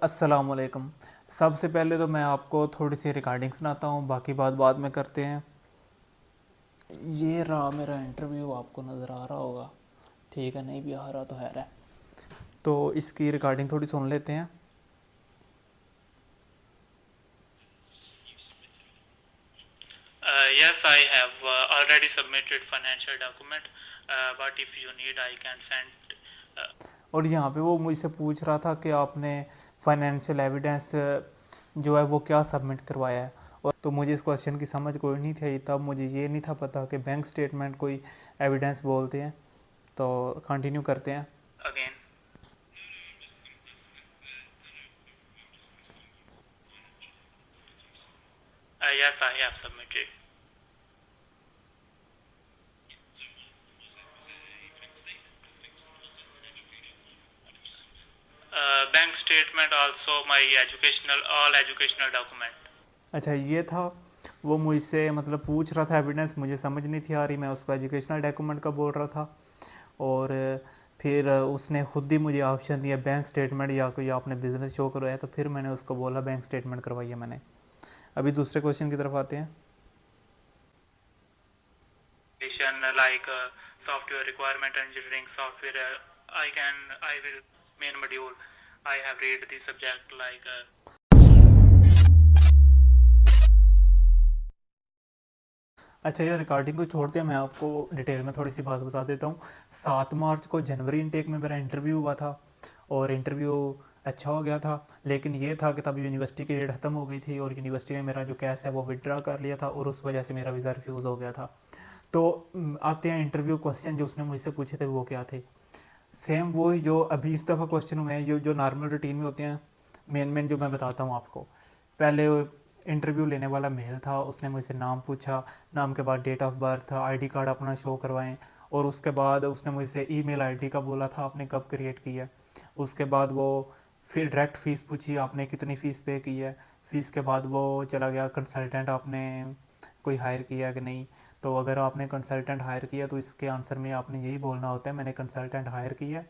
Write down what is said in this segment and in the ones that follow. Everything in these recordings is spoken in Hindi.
अस्सलामुअलैकुम। सबसे पहले तो मैं आपको थोड़ी सी रिकॉर्डिंग सुनाता हूँ, बाकी बात बाद में करते हैं। ये रहा मेरा इंटरव्यू, आपको नज़र आ रहा होगा। ठीक है, नहीं भी आ रहा तो है। तो इसकी रिकॉर्डिंग थोड़ी सुन लेते हैं। Yes, I have already submitted financial document, but if you need, I can send. Uh, और यहाँ पे वो मुझसे पूछ रहा था कि आपने फाइनेंशियल एविडेंस जो है वो क्या सबमिट करवाया है। और तो मुझे इस क्वेश्चन की समझ कोई नहीं थी, तब मुझे ये नहीं था पता कि बैंक स्टेटमेंट कोई एविडेंस बोलते हैं। तो कंटिन्यू करते हैं। Again, yes, I have submitted. Bank statement, also my all educational document. अच्छा, ये था। वो मुझसे मतलब पूछ रहा था एविडेंस, मुझे समझ नहीं थी आ रही, मैं उसको एजुकेशनल डॉक्यूमेंट का बोल रहा था। और फिर उसने खुद ही मुझे ऑप्शन दिया बैंक स्टेटमेंट या कोई आपने बिजनेस शो करवाया, तो फिर मैंने उसको बोला बैंक स्टेटमेंट करवाइए मैंने। अभी दूसरे क्वेश्चन की तरफ आते हैं। Like software requirement engineering software, I will main module. I have read the subject like. अच्छा, ये रिकॉर्डिंग को छोड़ते हैं, मैं आपको डिटेल में थोड़ी सी बात बता देता हूँ। 7 मार्च को जनवरी इनटेक में मेरा इंटरव्यू हुआ था, और इंटरव्यू अच्छा हो गया था। लेकिन ये था कि तब यूनिवर्सिटी की डेट ख़त्म हो गई थी, और यूनिवर्सिटी ने मेरा जो कैश है वो विड्रा कर लिया था, और उस वजह से मेरा वीज़ा रिफ्यूज़ हो गया था। तो आते हैं इंटरव्यू क्वेश्चन जो उसने मुझसे पूछे थे वो क्या थे। सेम वही जो अभी इस दफ़ा क्वेश्चन हुए हैं, जो जो नॉर्मल रूटीन में होते हैं। मेन जो मैं बताता हूँ आपको। पहले इंटरव्यू लेने वाला मेल था, उसने मुझसे नाम पूछा। नाम के बाद date of birth, ID card अपना शो करवाएं। और उसके बाद उसने मुझसे ईमेल आईडी का बोला था, आपने कब क्रिएट की है। उसके बाद वो फिर डायरेक्ट फ़ीस पूछी, आपने कितनी फ़ीस पे की है। फ़ीस के बाद वो चला गया कंसल्टेंट आपने कोई हायर किया कि नहीं। तो अगर आपने कंसल्टेंट हायर किया तो इसके आंसर में आपने यही बोलना होता है, मैंने कंसल्टेंट हायर किया,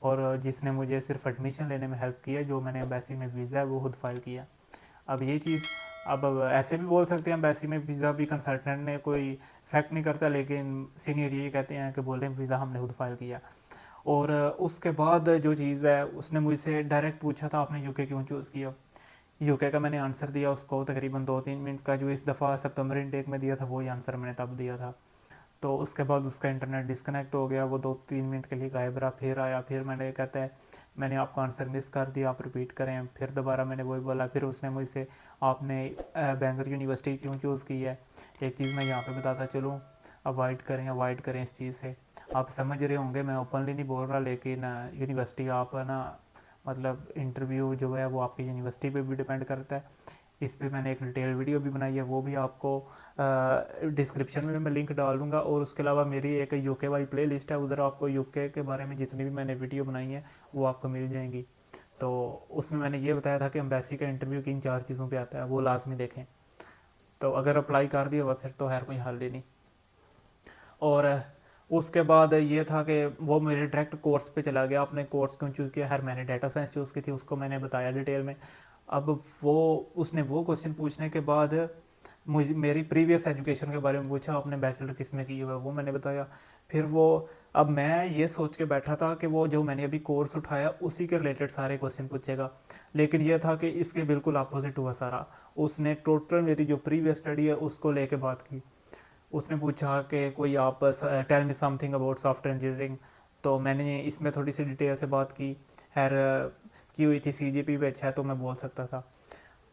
और जिसने मुझे सिर्फ एडमिशन लेने में हेल्प किया, जो मैंने एम्बेसी में वीज़ा है वो खुद फाइल किया। अब ये चीज़, अब ऐसे भी बोल सकते हैं एम्बेसी में वीज़ा भी कंसल्टेंट ने कोई इफेक्ट नहीं करता, लेकिन सीनियर ये कहते हैं कि बोलें वीज़ा हमने खुद फाइल किया। और उसके बाद जो चीज़ है, उसने मुझसे डायरेक्ट पूछा था आपने यूके क्यों चूज़ किया। यूके का मैंने आंसर दिया उसको, तकरीबन 2-3 मिनट का जो इस दफ़ा सितंबर इनटेक में दिया था वही आंसर मैंने तब दिया था। तो उसके बाद उसका इंटरनेट डिस्कनेक्ट हो गया, वो 2-3 मिनट के लिए गायब रहा, फिर आया, फिर मैंने कहता है मैंने आपका आंसर मिस कर दिया, आप रिपीट करें। फिर दोबारा मैंने वही बोला, फिर उसने मुझसे आपने बैंगर यूनिवर्सिटी क्यों चूज़ की है। एक चीज़ मैं यहाँ पे बताता चलूँ, अवॉइड करें इस चीज़ से। आप समझ रहे होंगे मैं ओपनली नहीं बोल रहा, लेकिन यूनिवर्सिटी आप ना, मतलब इंटरव्यू जो है वो आपकी यूनिवर्सिटी पे भी डिपेंड करता है। इस पे मैंने एक डिटेल वीडियो भी बनाई है, वो भी आपको डिस्क्रिप्शन में मैं लिंक डाल दूँगा। और उसके अलावा मेरी एक यूके वाली प्ले लिस्ट है, उधर आपको यूके के बारे में जितनी भी मैंने वीडियो बनाई है वो आपको मिल जाएंगी। तो उसमें मैंने ये बताया था कि एम्बेसी का इंटरव्यू किन 4 चीज़ों पे आता है, वो लाजमी देखें। तो अगर अप्लाई कर दिया हुआ फिर तो खैर कोई हल ही नहीं। और उसके बाद ये था कि वो मेरे डायरेक्ट कोर्स पे चला गया, आपने कोर्स क्यों चूज़ किया। खैर मैंने डाटा साइंस चूज़ की थी, उसको मैंने बताया डिटेल में। अब वो उसने वो क्वेश्चन पूछने के बाद मुझे मेरी प्रीवियस एजुकेशन के बारे में पूछा, आपने बैचलर किस में की हुआ है, वो मैंने बताया। फिर वो, अब मैं ये सोच के बैठा था कि वो जो मैंने अभी कोर्स उठाया उसी के रिलेटेड सारे क्वेश्चन पूछेगा, लेकिन ये था कि इसके बिल्कुल अपोजिट हुआ सारा। उसने टोटल मेरी जो प्रीवियस स्टडी है उसको लेके बात की। उसने पूछा कि कोई आप tell me something about software engineering. तो मैंने इसमें थोड़ी सी डिटेल से बात की। खैर की हुई थी, सीजीपी पे अच्छा है तो मैं बोल सकता था।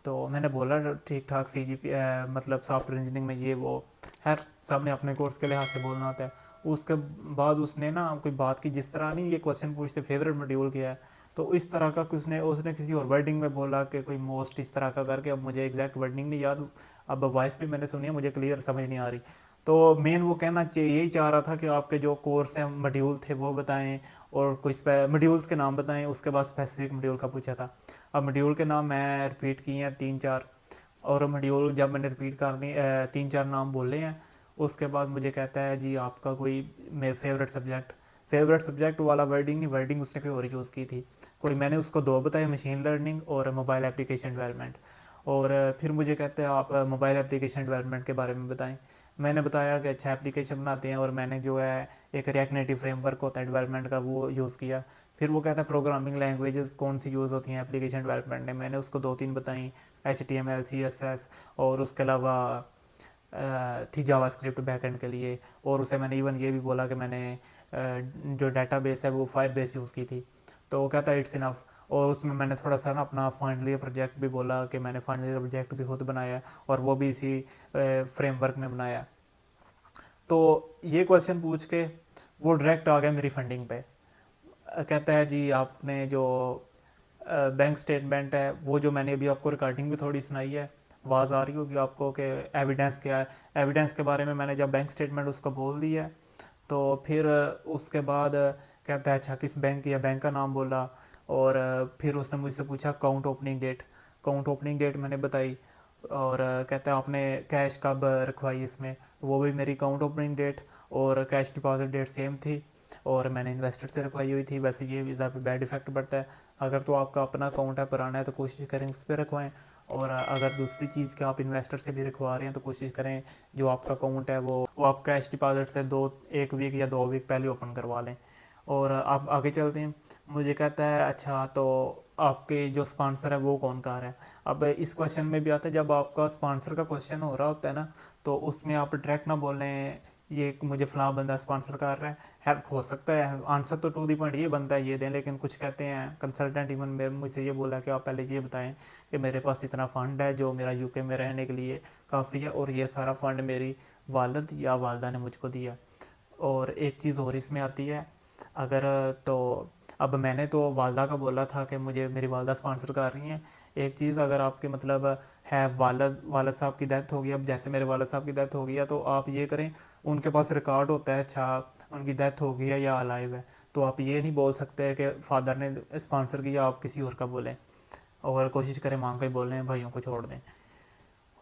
तो मैंने बोला ठीक ठाक सीजीपी, मतलब सॉफ्टवेयर इंजीनियरिंग में ये वो। खैर सामने अपने कोर्स के लिहाज से बोलना होता है। उसके बाद उसने ना कोई बात की, जिस तरह नहीं ये क्वेश्चन पूछते फेवरेट मॉड्यूल क्या है, तो इस तरह का उसने उसने किसी और वर्डिंग में बोला कि कोई मोस्ट इस तरह का करके, अब मुझे एग्जैक्ट वर्डिंग नहीं याद। अब वॉइस भी मैंने सुनी है, मुझे क्लियर समझ नहीं आ रही। तो मेन वो कहना चाहिए, यही चाह रहा था कि आपके जो कोर्स हैं मॉड्यूल थे वो बताएं, और कोई मॉड्यूल्स के नाम बताएं। उसके बाद स्पेसिफिक मॉड्यूल का पूछा था। अब मॉड्यूल के नाम मैं रिपीट किए हैं 3-4, और मॉड्यूल जब मैंने रिपीट करनी 3-4 नाम बोले हैं, उसके बाद मुझे कहता है जी आपका कोई मेरे फेवरेट सब्जेक्ट वाला वर्डिंग नहीं, वर्डिंग उसने कोई और यूज़ की थी। कोई मैंने उसको दो बताए, मशीन लर्निंग और मोबाइल एप्लीकेशन डेवलपमेंट। और फिर मुझे कहते हैं आप मोबाइल एप्लीकेशन डेवलपमेंट के बारे में बताएं। मैंने बताया कि अच्छा एप्लीकेशन बनाते हैं, और मैंने जो है एक रिएक्ट नेटिव फ्रेमवर्क होता है डेवलपमेंट का, वो यूज़ किया। फिर वो कहता है प्रोग्रामिंग लैंग्वेजेस कौन सी यूज़ होती हैं एप्लीकेशन डेवलपमेंट में, मैंने उसको दो तीन बताई, HTML CSS, और उसके अलावा थी जावास्क्रिप्ट बैकएंड के लिए। और उसे मैंने इवन ये भी बोला कि मैंने जो डेटाबेस है वो फायरबेस यूज़ की थी। तो वो कहता है इट्स इनफ। और उसमें मैंने थोड़ा सा ना अपना फाइनल ईयर प्रोजेक्ट भी बोला कि मैंने फाइनल ईयर प्रोजेक्ट भी खुद बनाया है, और वो भी इसी फ्रेमवर्क में बनाया। तो ये क्वेश्चन पूछ के वो डायरेक्ट आ गया मेरी फंडिंग पे। कहता है जी आपने जो बैंक स्टेटमेंट है, वो जो मैंने अभी आपको रिकॉर्डिंग भी थोड़ी सुनाई है, आवाज़ आ रही होगी आपको कि एविडेंस क्या है। एविडेंस के बारे में मैंने जब बैंक स्टेटमेंट उसको बोल दिया है, तो फिर उसके बाद कहता है अच्छा किस बैंक, या बैंक का नाम बोला। और फिर उसने मुझसे पूछा account opening date. Account opening date मैंने बताई। और कहता है आपने कैश कब रखवाई इसमें, वो भी मेरी अकाउंट ओपनिंग डेट और कैश डिपॉजिट डेट सेम थी, और मैंने इन्वेस्टर से रखवाई हुई थी। वैसे ये वीज़ा पे बैड इफेक्ट पड़ता है, अगर तो आपका अपना अकाउंट है पुराना है तो कोशिश करें उस पर रखवाएं। और अगर दूसरी चीज़ के आप इन्वेस्टर से भी रखवा रहे हैं तो कोशिश करें जो आपका अकाउंट है वो आप कैश डिपॉजिट से 1 वीक या 2 वीक पहले ओपन करवा लें। और आप आगे चलते हैं। मुझे कहता है अच्छा तो आपके जो स्पॉन्सर है वो कौन कार है। अब इस क्वेश्चन में भी आता है, जब आपका स्पॉन्सर का क्वेश्चन हो रहा होता है ना, तो उसमें आप डायरेक्ट ना बोलें ये मुझे फलां बंदा स्पॉन्सर कर रहा है। हेल्प हो सकता है आंसर तो टू दी पॉइंट ये बनता है ये दें, लेकिन कुछ कहते हैं कंसल्टेंट इवन मुझसे ये बोला कि आप पहले ये बताएं कि मेरे पास इतना फ़ंड है जो मेरा यूके में रहने के लिए काफ़ी है, और ये सारा फ़ंड मेरी वालद या वालदा ने मुझको दिया। और एक चीज़ और इसमें आती है, अगर तो अब मैंने तो वालदा का बोला था कि मुझे मेरी वालदा स्पॉन्सर कर रही हैं। एक चीज़ अगर आपके मतलब है वालद वालद साहब की डेथ हो गई, अब जैसे मेरे वालद साहब की डेथ हो गई है, तो आप ये करें उनके पास रिकॉर्ड होता है अच्छा उनकी डेथ हो गई है या अलाइव है, तो आप ये नहीं बोल सकते कि फादर ने स्पॉन्सर किया, आप किसी और का बोलें। और कोशिश करें माँ का ही बोलें, भाइयों को छोड़ दें।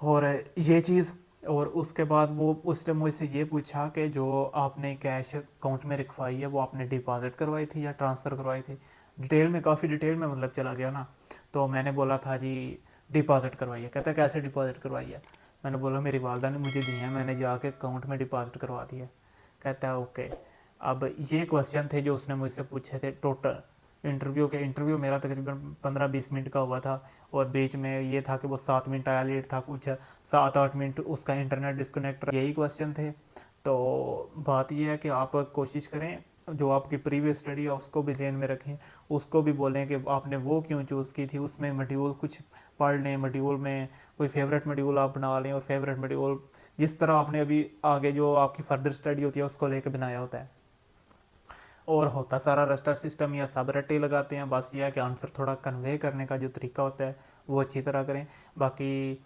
और ये चीज़, और उसके बाद वो उसने मुझसे ये पूछा कि जो आपने कैश अकाउंट में रखवाई है वो आपने डिपॉजिट करवाई थी या ट्रांसफ़र करवाई थी। डिटेल में, काफ़ी डिटेल में मतलब चला गया ना। तो मैंने बोला था जी डिपॉजिट करवाई है। कहता है कैसे डिपॉजिट करवाई है। मैंने बोला मेरी वालदा ने मुझे दी है, मैंने जाके अकाउंट में डिपॉजिट करवा दी है। कहता है ओके। अब ये क्वेश्चन थे जो उसने मुझसे पूछे थे टोटल इंटरव्यू मेरा तकरीबन 15-20 मिनट का हुआ था, और बीच में ये था कि वो 7 मिनट आया लेट था, कुछ 7-8 मिनट उसका इंटरनेट डिस्कनेक्ट, यही क्वेश्चन थे। तो बात यह है कि आप कोशिश करें जो आपकी प्रीवियस स्टडी है उसको भी ध्यान में रखें, उसको भी बोलें कि आपने वो क्यों चूज़ की थी, उसमें मॉड्यूल कुछ पढ़ लें, मॉड्यूल में कोई फेवरेट मॉड्यूल आप बना लें, और फेवरेट मॉड्यूल जिस तरह आपने अभी आगे जो आपकी फर्दर स्टडी होती है उसको लेकर बनाया होता है। और होता सारा रस्टर सिस्टम या सब रट्टे लगाते हैं, बस ये है कि आंसर थोड़ा कन्वे करने का जो तरीका होता है वो अच्छी तरह करें। बाकी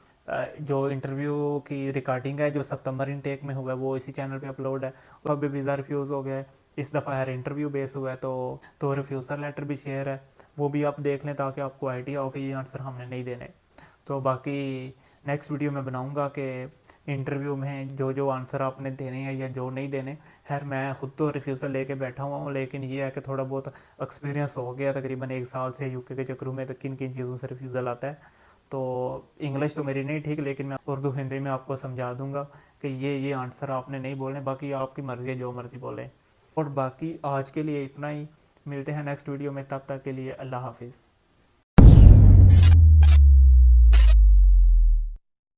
जो इंटरव्यू की रिकॉर्डिंग है जो सितंबर इनटेक में हुआ है वो इसी चैनल पे अपलोड है। और अभी वीज़ा रिफ्यूज़ हो गया है, इस दफ़ा हर इंटरव्यू बेस हुआ है, तो रिफ्यूज़ल लेटर भी शेयर है, वो भी आप देख लें ताकि आपको आइडिया हो कि ये आंसर हमने नहीं देने। तो बाकी नेक्स्ट वीडियो में बनाऊंगा कि इंटरव्यू में जो जो आंसर आपने देने हैं या जो नहीं देने। खैर मैं खुद तो रिफ्यूज़ल लेके बैठा हुआ हूँ, लेकिन ये है कि थोड़ा बहुत एक्सपीरियंस हो गया तकरीबन 1 साल से यूके के चक्रों में, तो किन किन चीज़ों से रिफ्यूज़ल आता है। तो इंग्लिश तो मेरी नहीं ठीक, लेकिन मैं उर्दू हिंदी में आपको समझा दूंगा कि ये आंसर आपने नहीं बोलने, बाकी आपकी मर्ज़ी है जो मर्ज़ी बोलें। और बाकी आज के लिए इतना ही, मिलते हैं नेक्स्ट वीडियो में, तब तक के लिए अल्लाह हाफिज़।